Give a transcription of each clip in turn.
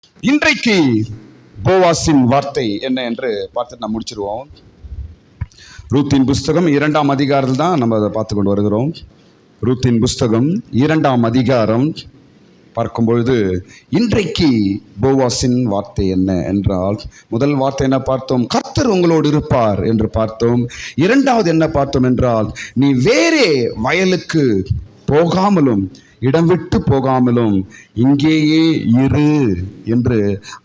இன்றைக்கு போவாசின் வார்த்தை என்ன என்று பார்த்து நாம் முடிச்சிருவோம். ரூத்தின் புஸ்தகம் 2ஆம் அதிகாரத்தில் தான் நம்ம அதை பார்த்து கொண்டு வருகிறோம். ரூத்தின் புஸ்தகம் 2ஆம் அதிகாரம் பார்க்கும்பொழுது இன்றைக்கு போவாசின் வார்த்தை என்ன என்றால், முதல் வார்த்தை என்ன பார்த்தோம்? கர்த்தர் உங்களோடு இருப்பார் என்று பார்த்தோம். இரண்டாவது என்ன பார்த்தோம் என்றால், நீ வேறே வயலுக்கு போகாமலும் இடம் விட்டு போகாமலும் இங்கேயே இரு என்று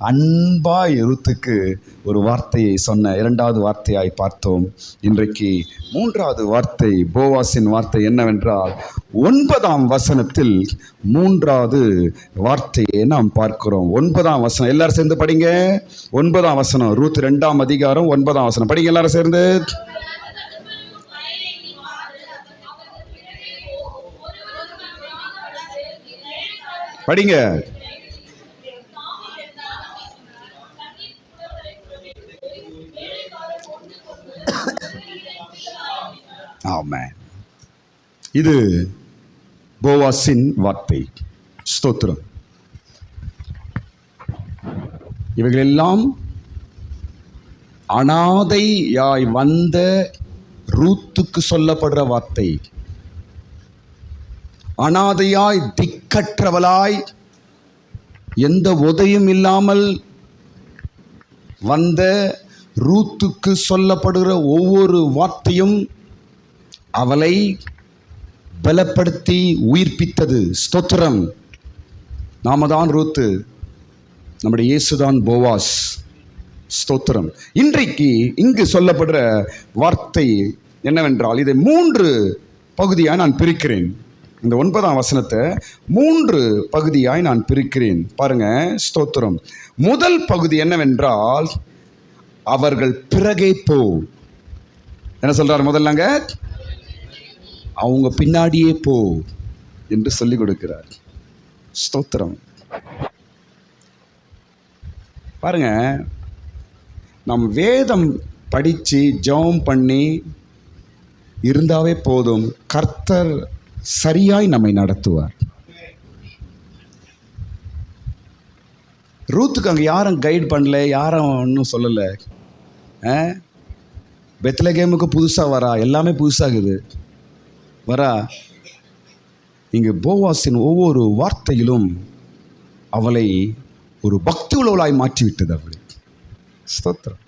அன்பாய் ரூத்துக்கு ஒரு வார்த்தையை சொன்ன இரண்டாவது வார்த்தையாய் பார்த்தோம். இன்றைக்கு மூன்றாவது வார்த்தை, போவாசின் வார்த்தை என்னவென்றால், 9ஆம் வசனத்தில் மூன்றாவது வார்த்தையை நாம் பார்க்கிறோம். 9ஆம் வசனம் எல்லாரும் சேர்ந்து படிங்க. 9ஆம் வசனம், ரூத் 2ஆம் அதிகாரம் 9ஆம் வசனம் படிங்க எல்லாரும் சேர்ந்து. படிங்க. ஆமென். இது போவாசின் வார்த்தை. ஸ்தோத்திரம். இவைகளெல்லாம் அனாதையாய் வந்த ரூத்துக்கு சொல்லப்படுற வார்த்தை. அனாதையாய் திக்கற்றவளாய் எந்த உதவியும் இல்லாமல் வந்த ரூத்துக்கு சொல்லப்படுகிற ஒவ்வொரு வார்த்தையும் அவளை பலப்படுத்தி உயிர்ப்பித்தது. ஸ்தோத்திரம். நாம தான் ரூத்து, நம்முடைய இயேசுதான் போவாஸ். ஸ்தோத்திரம். இன்றைக்கு இங்கு சொல்லப்படுற வார்த்தை என்னவென்றால், இதை 3 பகுதியாக நான் பிரிக்கிறேன். இந்த 9ஆம் வசனத்தை 3 பகுதியாய் நான் பிரிக்கிறேன். பாருங்க. ஸ்தோத்திரம். முதல் பகுதி என்னவென்றால், அவர்கள் பிறகே போ. என்ன சொல்றாரு முதல்லங்க? அவங்க பின்னாடியே போ என்று சொல்லிக் கொடுக்கிறார். ஸ்தோத்திரம். பாருங்க, நம் வேதம் படித்து ஜெபம் பண்ணி இருந்தாவே போதும், கர்த்தர் சரியாய் நம்மை நடத்துவார். ரூத்துக்கு அங்கே யாரும் கைட் பண்ணல, யாரும் ஒன்றும் சொல்லலை. பெத்லகேமுக்கு புதுசாக வரா, எல்லாமே புதுசாகுது வரா. இங்கு போவாசின் ஒவ்வொரு வார்த்தையிலும் அவளை ஒரு பக்தி உள்ளவளாய் மாற்றிவிட்டது. அவள் ஸ்தோத்திரம்.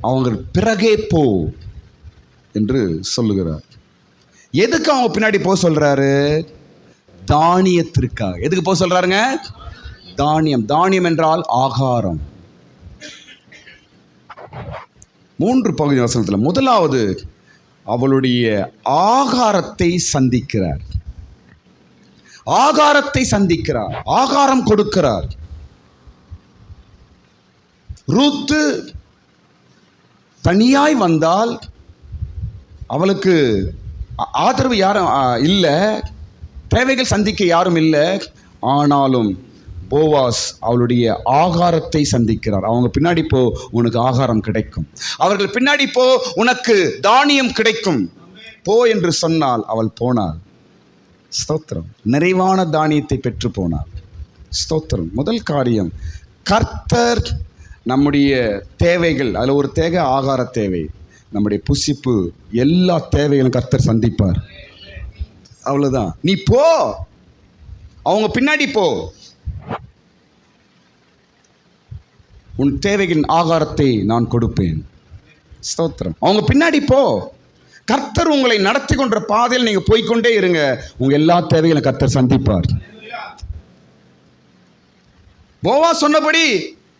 அவங்க பிறகே போ என்று சொல்லுகிறார். எதுக்கு அவங்க பின்னாடி போக சொல்றாரு? தானியத்திற்காக. எதுக்கு போக சொல்றாருங்க? தானியம். தானியம் என்றால் ஆகாரம். 3 பகுதி வசனத்தில் முதலாவது அவளுடைய ஆகாரத்தை சந்திக்கிறார். ஆகாரத்தை சந்திக்கிறார், ஆகாரம் கொடுக்கிறார். ரூத்து தனியாய் வந்தால் அவளுக்கு ஆதரவு யாரும் இல்லை, தேவைகள் சந்திக்க யாரும் இல்லை. ஆனாலும் போவாஸ் அவளுடைய ஆகாரத்தை சந்திக்கிறார். அவங்க பின்னாடி போ, உனக்கு ஆகாரம் கிடைக்கும். அவர்கள் பின்னாடி போ, உனக்கு தானியம் கிடைக்கும். போ என்று சொன்னால் அவள் போனாள். ஸ்தோத்திரம். நிறைவான தானியத்தை பெற்று போனாள். ஸ்தோத்திரம். முதல் காரியம், கர்த்தர் நம்முடைய தேவைகள், அதில் ஒரு தேவை ஆகார தேவை, நம்முடைய புசிப்பு, எல்லா தேவைகளும் கர்த்தர் சந்திப்பார். அவ்வளவுதான். நீ போ, அவங்க பின்னாடி போ, உன் தேவைகளின் ஆகாரத்தை நான் கொடுப்பேன். ஸ்தோத்திரம். அவங்க பின்னாடி போ. கர்த்தர் உங்களை நடத்தி கொண்ட பாதையில் நீங்க போய்கொண்டே இருங்க, உங்க எல்லா தேவைகளும் கர்த்தர் சந்திப்பார். போவாஸ் சொன்னபடி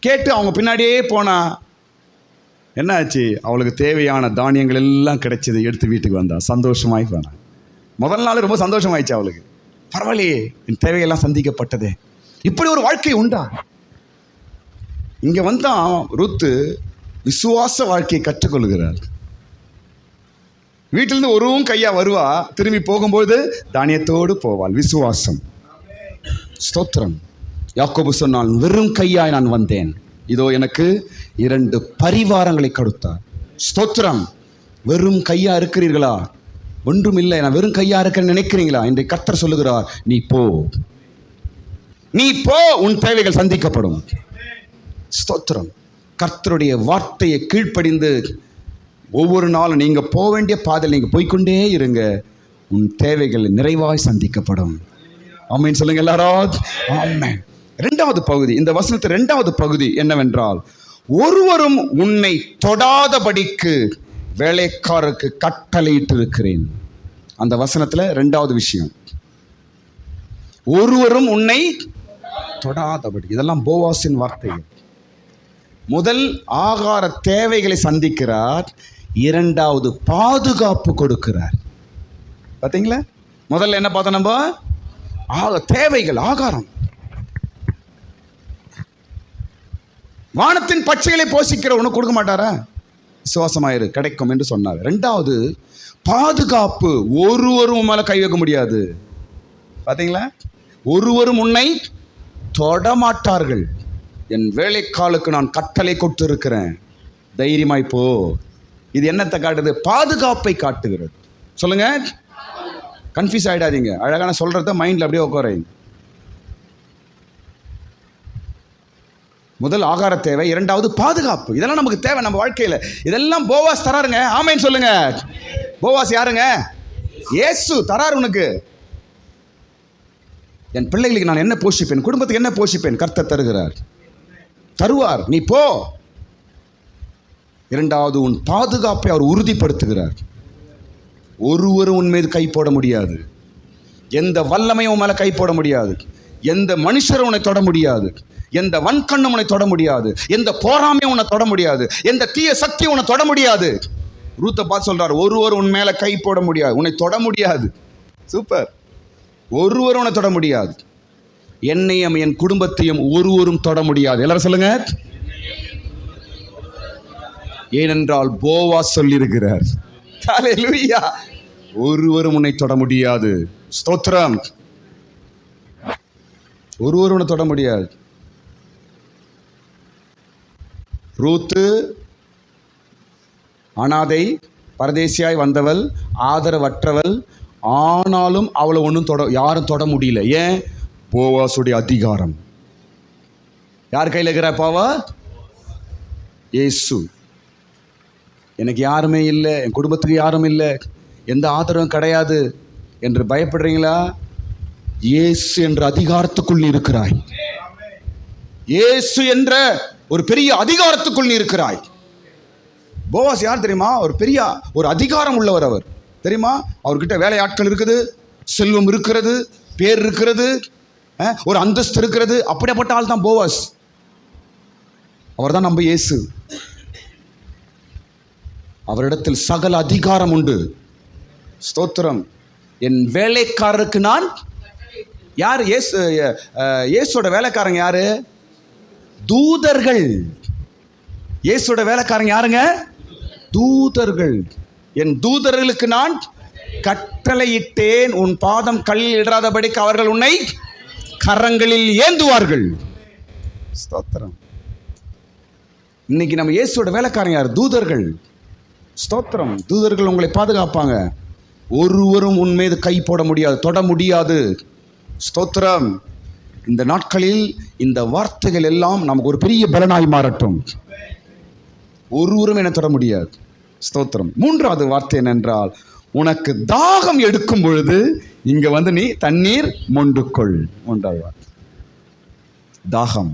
கேட்டு அவங்க பின்னாடியே போனா என்ன ஆச்சு? அவளுக்கு தேவையான தானியங்கள் எல்லாம் கிடைச்சது. எடுத்து வீட்டுக்கு வந்தா சந்தோஷமாய் போனா. முதல் நாள் ரொம்ப சந்தோஷமாயிடுச்சு அவளுக்கு. பரவாயில்லையே, என் தேவையெல்லாம் சந்திக்கப்பட்டதே. இப்படி ஒரு வாழ்க்கை உண்டா? இங்க வந்தா ரூத்து விசுவாச வாழ்க்கையை கற்றுக்கொள்கிறார். வீட்டிலிருந்து ஒருவும் கையா வருவா, திரும்பி போகும்போது தானியத்தோடு போவாள். விசுவாசம். ஸ்தோத்திரம். யாக்கோபு சொன்னான், வெறும் கையாய் நான் வந்தேன், இதோ எனக்கு 2 பரிவாரங்களை கொடுத்தார். ஸ்தோத்திரம். வெறும் கையா இருக்கிறீர்களா? ஒன்றும் இல்லை, நான் வெறும் கையா இருக்கிறேன்னு நினைக்கிறீங்களா? இன்றைக்கு கர்த்தர் சொல்லுகிறார், நீ போ. நீ போ, உன் தேவைகள் சந்திக்கப்படும். ஸ்தோத்திரம். கர்த்தருடைய வார்த்தையை கீழ்ப்படிந்து ஒவ்வொரு நாளும் நீங்க போக வேண்டிய பாதையில் நீங்க போய்க்கொண்டே இருங்க. உன் தேவைகள் நிறைவாய் சந்திக்கப்படும். ஆமென் சொல்லுங்க எல்லாரும். ஆமென். இரண்டாவது பகுதி, இந்த வசனத்தின் இரண்டாவது பகுதி என்னவென்றால், ஒருவரும் உன்னை தொடாதபடிக்கு வேலைக்காரருக்கு கட்டளையிட்டு இருக்கிறேன். அந்த வசனத்துல இரண்டாவது விஷயம், ஒருவரும் உன்னை தொடாதபடி. இதெல்லாம் போவாசின் வார்த்தைகள். முதல் ஆகார தேவைகளை சந்திக்கிறார், இரண்டாவது பாதுகாப்பு கொடுக்கிறார். பார்த்தீங்களா? முதல்ல என்ன பார்த்தோம் நம்ம? தேவைகள், ஆகாரம். வானத்தின் பட்சைகளை போஷிக்கிற உனக்கு கொடுக்க மாட்டாரா? விசுவாசமாயிரு, கிடைக்கும் என்று சொன்னார். இரண்டாவது பாதுகாப்பு. ஒருவரும் மேல கை வைக்க முடியாது. பார்த்தீங்களா? ஒருவரும் உன்னை தொடமாட்டார்கள். என் வேலைக்காலுக்கு நான் கட்டளை கொடுத்திருக்கிறேன், தைரியமாய் போ. இது என்னத்தை காட்டுது? பாதுகாப்பை காட்டுகிறது. சொல்லுங்க, கன்ஃபியூஸ் ஆகிடாதீங்க. அழகான சொல்றத மைண்டில் அப்படியே உட்காருங்க. முதல் ஆகார தேவை, இரண்டாவது பாதுகாப்பு. இதெல்லாம் நமக்கு தேவை நம்ம வாழ்க்கையில். இதெல்லாம் போவாஸ் தராருங்க. ஆமென் சொல்லுங்க. போவாஸ் யாருங்க? இயேசு தராரு உனக்கு. என் பிள்ளைகளுக்கு நான் என்ன போஷிப்பேன், குடும்பத்துக்கு என்ன போஷிப்பேன், கர்த்தர் தருகிறார், தருவார். நீ போ. இரண்டாவது உன் பாதுகாப்பை அவர் உறுதிப்படுத்துகிறார். ஒருவரும் உன் மீது கை போட முடியாது. எந்த வல்லமையும் உன் மேல கை போட முடியாது. எந்த மனுஷரும் உன்னை தொட முடியாது. எந்த வன்கண்ணும் உன்னை தொட முடியாது. எந்த போராமையும் உன்னை தொட முடியாது. எந்த தீய சக்தியும் உன்னை தொட முடியாது. ரூத்தை பார்த்து சொல்றாரு, ஒருவர் உன் மேல கை போட முடியாது, உன்னை தொட முடியாது. சூப்பர். ஒருவரும் உன்னை தொட முடியாது. என்னையும் என் குடும்பத்தையும் ஒருவரும் தொட முடியாது. எல்லாரும் சொல்லுங்க. ஏனென்றால் போவாஸ் சொல்லியிருக்கிறார். ஹல்லேலூயா. ஒருவரும் உன்னை தொட முடியாது. ஸ்தோத்திரம். ஒருவரும் உன்னை தொட முடியாது. ரூத்து அனாதை, பரதேசியாய் வந்தவள், ஆதரவற்றவள். ஆனாலும் அவளை ஒன்றும் யாரும் தொட முடியல. ஏன்? போவாசுடைய அதிகாரம். யார் கையில் இருக்கிற பாவா? இயேசு. எனக்கு யாருமே இல்லை, என் குடும்பத்துக்கு யாரும் இல்லை, எந்த ஆதரவும் கிடையாது என்று பயப்படுறீங்களா? இயேசு என்ற அதிகாரத்துக்குள் நீ இருக்கிறாய். இயேசு என்ற ஒரு பெரிய அதிகாரத்துக்குள் நீ இருக்கிறாய். போவாஸ் யார் தெரியுமா? ஒரு பெரிய ஒரு அதிகாரம் உள்ளவர் அவர். தெரியுமா? அவர்கிட்ட வேலையாட்கள் இருக்குது, செல்வம் இருக்கிறது, பேர் இருக்கிறது, ஒரு அந்தஸ்து இருக்கிறது. அப்படிப்பட்ட ஆள் தான் போவாஸ். அவர் தான் நம்ம இயேசு. அவரிடத்தில் சகல அதிகாரம் உண்டு. ஸ்தோத்திரம். என் வேலைக்காரருக்கு நான் யார்? இயேசுவோட வேலைக்காரங்க யாரு? தூதர்கள். இயேசுவோட வேலைக்காரங்க யாருங்க? தூதர்கள். என் தூதர்களுக்கு நான் கட்டளையிட்டேன், உன் பாதம் கல்லில் இடராதபடிக்கு அவர்கள் உன்னை கரங்களில் ஏந்துவார்கள். ஸ்தோத்திரம். இன்னைக்கு நம்ம இயேசுவோட வேலைக்காரங்க யார்? தூதர்கள். ஸ்தோத்திரம். தூதர்கள் உங்களை பாதுகாப்பாங்க. ஒருவரும் உன் மீது கை போட முடியாது, தொட முடியாது. ஸ்தோத்திரம். இந்த நாட்களில் இந்த வார்த்தைகள் எல்லாம் நமக்கு ஒரு பெரிய பலனாய் மாறட்டும். ஒருவரும் என தொட முடியாது. ஸ்தோத்திரம். மூன்றாவது வார்த்தை என்னென்றால், உனக்கு தாகம் எடுக்கும் பொழுது இங்க வந்து நீ தண்ணீர் மொண்டுக்கொள். மூன்றாவது வார்த்தை தாகம்.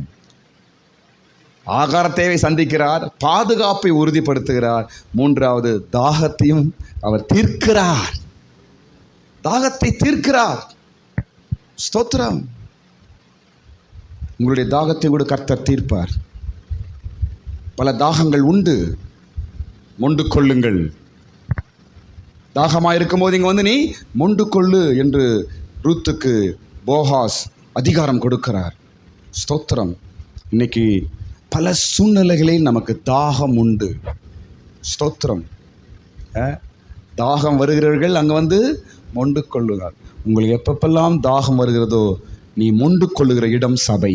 ஆகார தேவை சந்திக்கிறார், பாதுகாப்பை உறுதிப்படுத்துகிறார். மூன்றாவது தாகத்தையும் அவர் தீர்க்கிறார். தாகத்தை தீர்க்கிறார். ஸ்தோத்திரம். உங்களுடைய தாகத்தை கூட கர்த்தர் தீர்ப்பார். பல தாகங்கள் உண்டு, மொண்டு கொள்ளுங்கள். தாகமாக இருக்கும் போது இங்கே வந்து நீ மொண்டு கொள்ளு என்று ரூத்துக்கு போவாஸ் அதிகாரம் கொடுக்கிறார். ஸ்தோத்திரம். இன்னைக்கு பல சூழ்நிலைகளில் நமக்கு தாகம் உண்டு. ஸ்தோத்திரம். தாகம் வருகிறவர்கள் அங்கே வந்து மொண்டு கொள்ளுகிறார். உங்களுக்கு எப்பப்பெல்லாம் தாகம் வருகிறதோ நீ மொண்டு கொள்ளுகிற இடம் சபை.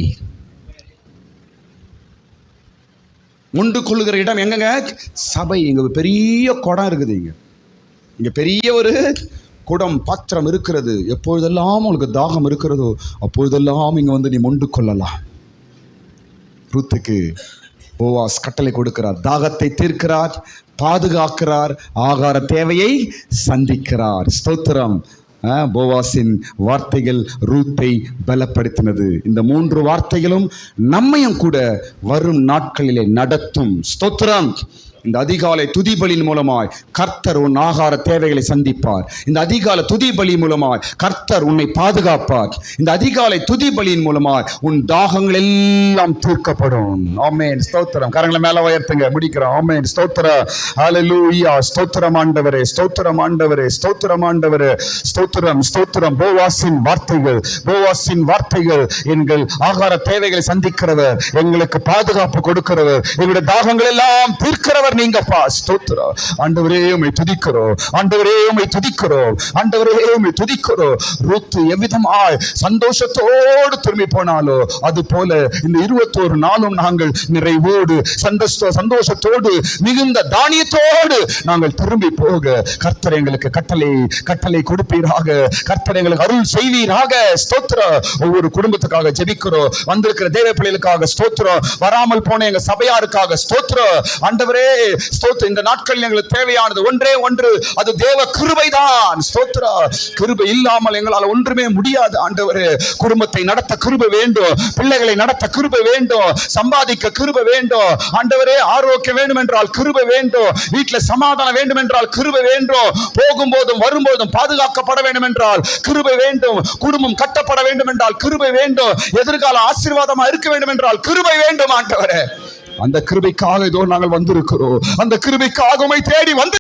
மொண்டு கொள்ளுகிற இடம் எங்கங்க? சபை. இங்கே பெரிய குடம் இருக்குது. இங்கே பெரிய ஒரு குடம் பாத்திரம் இருக்கிறது. எப்பொழுதெல்லாம் உங்களுக்கு தாகம் இருக்கிறதோ அப்பொழுதெல்லாம் இங்கே வந்து நீ மொண்டு கொள்ளலாம். ரூத்துக்கு போவாஸ் கட்டளை கொடுக்கிறார். தாகத்தை தீர்க்கிறார், பாதுகாக்கிறார், ஆகார தேவையை சந்திக்கிறார். ஸ்தோத்திரம். போவாசின் வார்த்தைகள் ரூத்தை பலப்படுத்தினது. இந்த 3 வார்த்தைகளும் நம்மையும் கூட வரும் நாட்களிலே நடத்தும். ஸ்தோத்திரம். இந்த அதிகாலை துதிபலியின் மூலமாய் கர்த்தர் உன் ஆகார தேவைகளை சந்திப்பார். இந்த அதிகாலை துதிபலி மூலமாய் கர்த்தர் உன்னை பாதுகாப்பார். இந்த அதிகாலை துதிபலியின் மூலமாய் உன் தாகங்கள் எல்லாம் தீர்க்கப்படும். ஆமென். ஸ்தோத்திரம். கரங்களை மேல உயர்த்துங்க. முடிக்கிறோம். ஆமென். ஸ்தோத்திரம். ஹல்லேலூயா. ஸ்தோத்திரம் ஆண்டவரே, ஸ்தோத்திரம் ஆண்டவரே, ஸ்தோத்திரம் ஆண்டவரே, ஸ்தோத்திரம், ஸ்தோத்திரம். போவாசின் வார்த்தைகள் எங்கள் ஆகார தேவைகளை சந்திக்கிறவர், எங்களுக்கு பாதுகாப்பு கொடுக்கிறவர், எங்களுடைய தாகங்கள் எல்லாம் தீர்க்கிறவர் நீங்கப்பா. ஸ்தோத்திரம். ஆண்டவரே உம்மை துதிக்கிறோம், ஆண்டவரே உம்மை துதிக்கிறோம், ஆண்டவரே உம்மை துதிக்கிறோம். ரூத் எவ்விதமாய் சந்தோஷத்தோடு திரும்பி போனாலோ அது போல இந்த 21 நாளும் நாங்கள் நிறைவோடு சந்தோஷத்தோடு மிகுந்த தானியத்தோடு நாங்கள் திரும்பி போக கர்த்தர் எங்களுக்கு கட்டளை கொடுப்பீராக. கர்த்தர் எங்களுக்கு அருள் செய்வீராக. ஸ்தோத்திரம். ஒவ்வொரு குடும்பத்துக்காக ஜெபிக்கிறோம். வந்திருக்கிற தேவ பிள்ளைகளுக்காக ஸ்தோத்திரம். வராமல் போன எங்க சபையாருக்காக ஸ்தோத்திரம். ஆண்டவரே ஸ்தோத்திரம். இந்த நாட்களில் எங்களுக்கு தேவையானது ஒன்றே ஒன்று, அது தேவ கிருபைதான். ஸ்தோத்திரம். கிருபை இல்லாமல் எங்களால் ஒன்றுமே முடியாது. ஆண்டவரே குடும்பத்தை நடத்த கிருபை வேண்டும், பிள்ளைகளை நடத்த கிருபை வேண்டும், சம்பாதிக்க கிருபை வேண்டும். ஆண்டவரே ஆரோக்கியம் வேண்டும் என்றால் கிருபை வேண்டும், வீட்டில் சமாதானம் வேண்டும் என்றால் கிருபை வேண்டும், போகும்போதும் வரும்போதும் பாதுகாக்கப்பட வேண்டும் என்றால் கிருபை வேண்டும், குடும்பம் கட்டப்பட வேண்டும் என்றால் கிருபை வேண்டும், எதிர்கால ஆசீர்வாதமா இருக்க வேண்டும் என்றால் கிருபை வேண்டும். ஆண்டவரே அந்த கிருபைக்காக இதோ நாங்கள் வந்திருக்கிறோம். அந்த கிருபைக்காக உம்மை தேடி வந்து